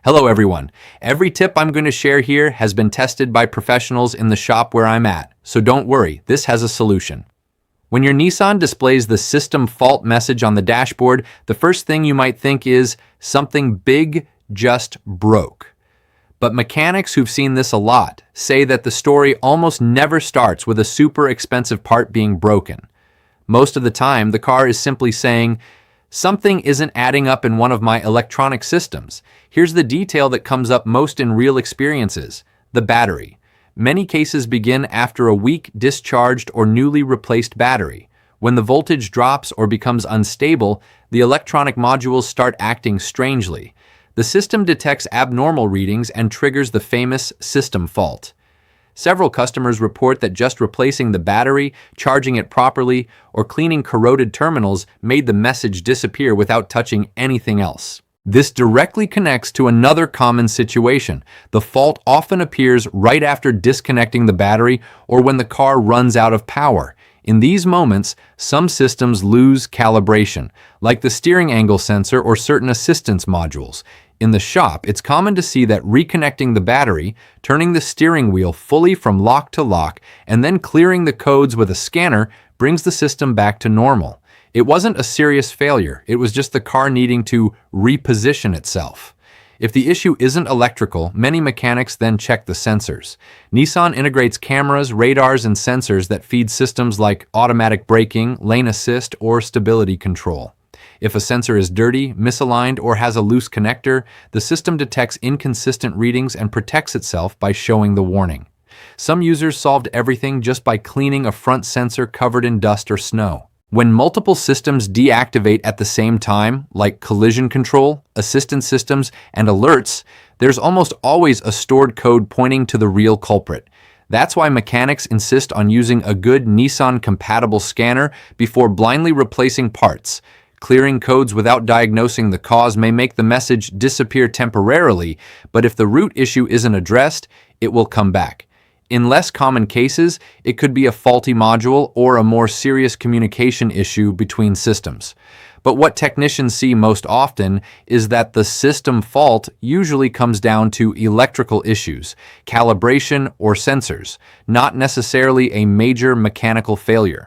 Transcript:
Hello everyone. Every tip I'm going to share here has been tested by professionals in the shop where I'm at, so don't worry, this has a solution. When your Nissan displays the system fault message on the dashboard, the first thing you might think is something big just broke. But mechanics who've seen this a lot say that the story almost never starts with a super expensive part being broken. Most of the time, the car is simply saying, something isn't adding up in one of my electronic systems. Here's the detail that comes up most in real experiences: the battery. Many cases begin after a weak, discharged, or newly replaced battery. When the voltage drops or becomes unstable, the electronic modules start acting strangely. The system detects abnormal readings and triggers the famous system fault. Several customers report that just replacing the battery, charging it properly, or cleaning corroded terminals made the message disappear without touching anything else. This directly connects to another common situation. The fault often appears right after disconnecting the battery or when the car runs out of power. In these moments, some systems lose calibration, like the steering angle sensor or certain assistance modules. In the shop, it's common to see that reconnecting the battery, turning the steering wheel fully from lock to lock, and then clearing the codes with a scanner brings the system back to normal. It wasn't a serious failure, it was just the car needing to reposition itself. If the issue isn't electrical, many mechanics then check the sensors. Nissan integrates cameras, radars, and sensors that feed systems like automatic braking, lane assist, or stability control. If a sensor is dirty, misaligned, or has a loose connector, the system detects inconsistent readings and protects itself by showing the warning. Some users solved everything just by cleaning a front sensor covered in dust or snow. When multiple systems deactivate at the same time, like collision control, assistance systems, and alerts, there's almost always a stored code pointing to the real culprit. That's why mechanics insist on using a good Nissan-compatible scanner before blindly replacing parts. Clearing codes without diagnosing the cause may make the message disappear temporarily, but if the root issue isn't addressed, it will come back. In less common cases, it could be a faulty module or a more serious communication issue between systems. But what technicians see most often is that the system fault usually comes down to electrical issues, calibration, or sensors, not necessarily a major mechanical failure.